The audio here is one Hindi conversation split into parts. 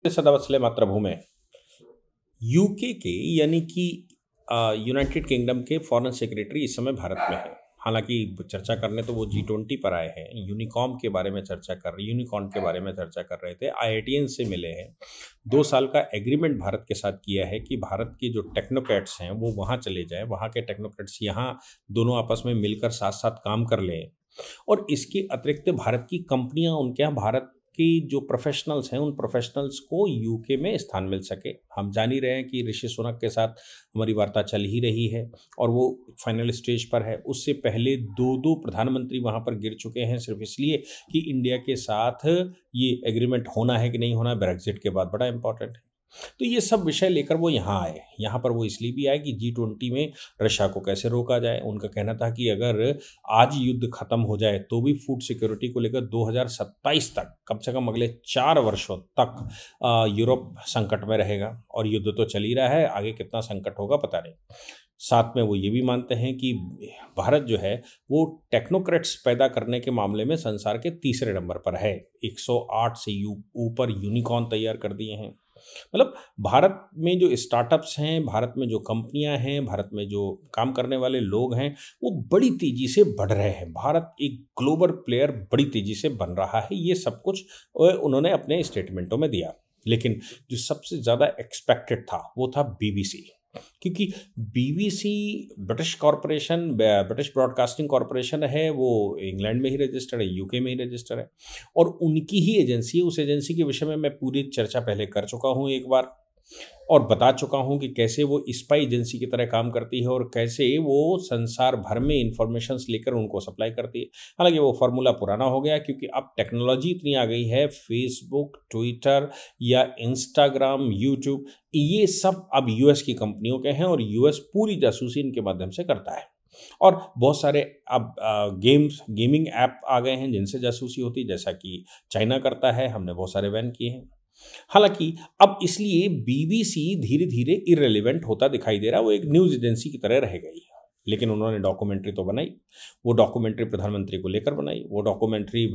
सदावत्सले मातृभूमे यूके के यानी कि यूनाइटेड किंगडम के फॉरेन सेक्रेटरी इस समय भारत में है। हालांकि चर्चा करने तो वो G20 पर आए हैं, यूनिकॉर्न के बारे में चर्चा कर रहे थे, आईआईटीएन से मिले हैं। 2 साल का एग्रीमेंट भारत के साथ किया है कि भारत के जो टेक्नोक्रेट्स हैं वो वहाँ चले जाएं, वहाँ के टेक्नोक्रेट्स यहाँ दोनों आपस में मिलकर साथ साथ काम कर लें। और इसके अतिरिक्त भारत की कंपनियां, उनके यहाँ भारत की जो प्रोफेशनल्स हैं उन प्रोफेशनल्स को यूके में स्थान मिल सके। हम जान ही रहे हैं कि ऋषि सुनक के साथ हमारी वार्ता चल ही रही है और वो फाइनल स्टेज पर है। उससे पहले दो प्रधानमंत्री वहाँ पर गिर चुके हैं सिर्फ इसलिए कि इंडिया के साथ ये एग्रीमेंट होना है कि नहीं होना, ब्रेग्जिट के बाद बड़ा इंपॉर्टेंट है। तो ये सब विषय लेकर वो यहाँ आए। यहाँ पर वो इसलिए भी आए कि G20 में रशिया को कैसे रोका जाए। उनका कहना था कि अगर आज युद्ध खत्म हो जाए तो भी फूड सिक्योरिटी को लेकर 2027 तक, कम से कम अगले 4 वर्षों तक यूरोप संकट में रहेगा। और युद्ध तो चल ही रहा है, आगे कितना संकट होगा पता नहीं। साथ में वो ये भी मानते हैं कि भारत जो है वो टेक्नोक्रेट्स पैदा करने के मामले में संसार के तीसरे नंबर पर है। 108 से ऊपर यूनिकॉर्न तैयार कर दिए हैं। मतलब भारत में जो स्टार्टअप्स हैं, भारत में जो कंपनियां हैं, भारत में जो काम करने वाले लोग हैं, वो बड़ी तेजी से बढ़ रहे हैं। भारत एक ग्लोबल प्लेयर बड़ी तेजी से बन रहा है। ये सब कुछ उन्होंने अपने स्टेटमेंटों में दिया। लेकिन जो सबसे ज़्यादा एक्सपेक्टेड था वो था बीबीसी, क्योंकि बीबीसी ब्रिटिश ब्रॉडकास्टिंग कॉरपोरेशन है, वो इंग्लैंड में ही रजिस्टर्ड है, यूके में ही रजिस्टर्ड है और उनकी ही एजेंसी है। उस एजेंसी के विषय में मैं पूरी चर्चा पहले कर चुका हूँ एक बार और बता चुका हूँ कि कैसे वो स्पाई एजेंसी की तरह काम करती है और कैसे वो संसार भर में इंफॉर्मेशंस लेकर उनको सप्लाई करती है। हालांकि वो फार्मूला पुराना हो गया क्योंकि अब टेक्नोलॉजी इतनी आ गई है, फेसबुक, ट्विटर या इंस्टाग्राम, यूट्यूब, ये सब अब यूएस की कंपनियों के हैं और यूएस पूरी जासूसी इनके माध्यम से करता है। और बहुत सारे अब गेमिंग ऐप आ गए हैं जिनसे जासूसी होती है, जैसा कि चाइना करता है, हमने बहुत सारे बैन किए हैं। हालांकि अब इसलिए बीबीसी धीरे धीरे इररिलेवेंट होता दिखाई दे रहा है, वो एक न्यूज़ एजेंसी की तरह रह गई। लेकिन उन्होंने डॉक्यूमेंट्री तो बनाई, वो डॉक्यूमेंट्री प्रधानमंत्री को लेकर बनाई, वो डॉक्यूमेंट्री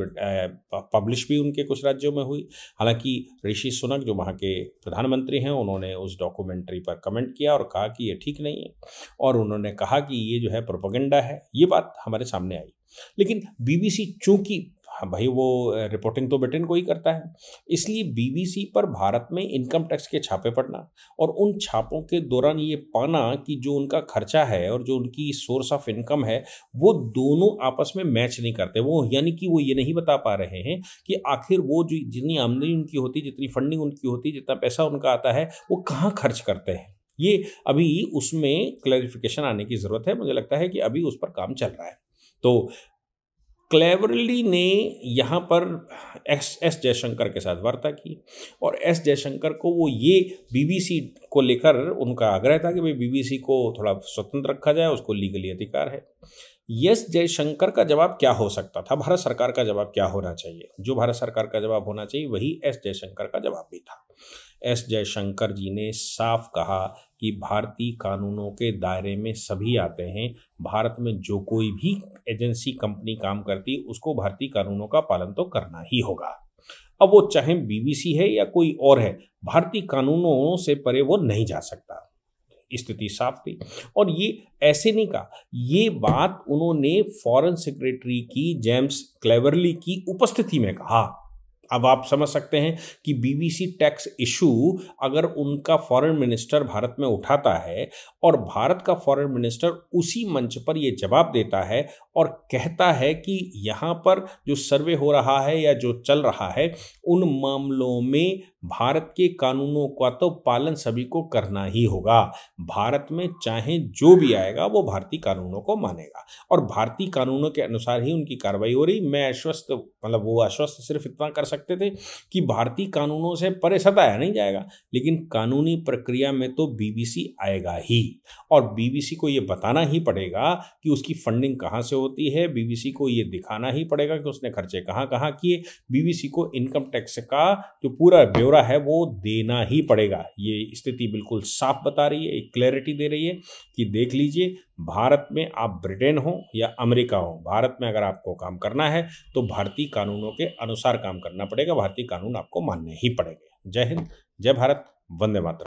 पब्लिश भी उनके कुछ राज्यों में हुई। हालांकि ऋषि सुनक जो वहाँ के प्रधानमंत्री हैं उन्होंने उस डॉक्यूमेंट्री पर कमेंट किया और कहा कि ये ठीक नहीं है और उन्होंने कहा कि ये जो है प्रोपेगेंडा है। ये बात हमारे सामने आई। लेकिन बीबीसी चूंकि, हाँ भाई, वो रिपोर्टिंग तो ब्रिटेन को ही करता है, इसलिए बीबीसी पर भारत में इनकम टैक्स के छापे पड़ना और उन छापों के दौरान ये पाना कि जो उनका खर्चा है और जो उनकी सोर्स ऑफ इनकम है वो दोनों आपस में मैच नहीं करते। वो यानी कि वो ये नहीं बता पा रहे हैं कि आखिर वो जो जितनी आमदनी उनकी होती, जितनी फंडिंग उनकी होती, जितना पैसा उनका आता है वो कहाँ खर्च करते हैं। ये अभी उसमें क्लैरिफिकेशन आने की ज़रूरत है। मुझे लगता है कि अभी उस पर काम चल रहा है। तो क्लेवरली ने यहाँ पर एस जयशंकर के साथ वार्ता की और एस जयशंकर को वो ये बीबीसी को लेकर उनका आग्रह था कि भाई बीबीसी को थोड़ा स्वतंत्र रखा जाए, उसको लीगली अधिकार है। एस जयशंकर का जवाब क्या हो सकता था, भारत सरकार का जवाब क्या होना चाहिए? जो भारत सरकार का जवाब होना चाहिए वही एस जयशंकर का जवाब भी था। एस जयशंकर जी ने साफ कहा कि भारतीय कानूनों के दायरे में सभी आते हैं। भारत में जो कोई भी एजेंसी, कंपनी काम करती उसको भारतीय कानूनों का पालन तो करना ही होगा। अब वो चाहे बीबीसी है या कोई और है, भारतीय कानूनों से परे वो नहीं जा सकता। स्थिति साफ थी और ये ऐसे नहीं कहा, ये बात उन्होंने फॉरेन सेक्रेटरी की जेम्स क्लेवरली की उपस्थिति में कहा। अब आप समझ सकते हैं कि बीबीसी टैक्स इशू अगर उनका फॉरेन मिनिस्टर भारत में उठाता है और भारत का फॉरेन मिनिस्टर उसी मंच पर ये जवाब देता है और कहता है कि यहाँ पर जो सर्वे हो रहा है या जो चल रहा है उन मामलों में भारत के कानूनों का तो पालन सभी को करना ही होगा। भारत में चाहे जो भी आएगा वो भारतीय कानूनों को मानेगा और भारतीय कानूनों के अनुसार ही उनकी कार्रवाई हो रही। मैं आश्वस्त, मतलब वो आश्वस्त सिर्फ इतना कर सकते थे कि भारतीय कानूनों से परे सताया नहीं जाएगा, लेकिन कानूनी प्रक्रिया में तो बीबीसी आएगा ही और बीबीसी को ये बताना ही पड़ेगा कि उसकी फंडिंग कहाँ से होती है। बीबीसी को ये दिखाना ही पड़ेगा कि उसने खर्चे कहाँ कहाँ किए। बीबीसी को इनकम टैक्स का जो पूरा ब्यौरा है वो देना ही पड़ेगा। ये स्थिति बिल्कुल साफ बता रही है, एक क्लैरिटी दे रही है कि देख लीजिए, भारत में आप ब्रिटेन हो या अमेरिका हो, भारत में अगर आपको काम करना है तो भारतीय कानूनों के अनुसार काम करना पड़ेगा, भारतीय कानून आपको मानने ही पड़ेंगे। जय हिंद, जय भारत, वंदे मातरम।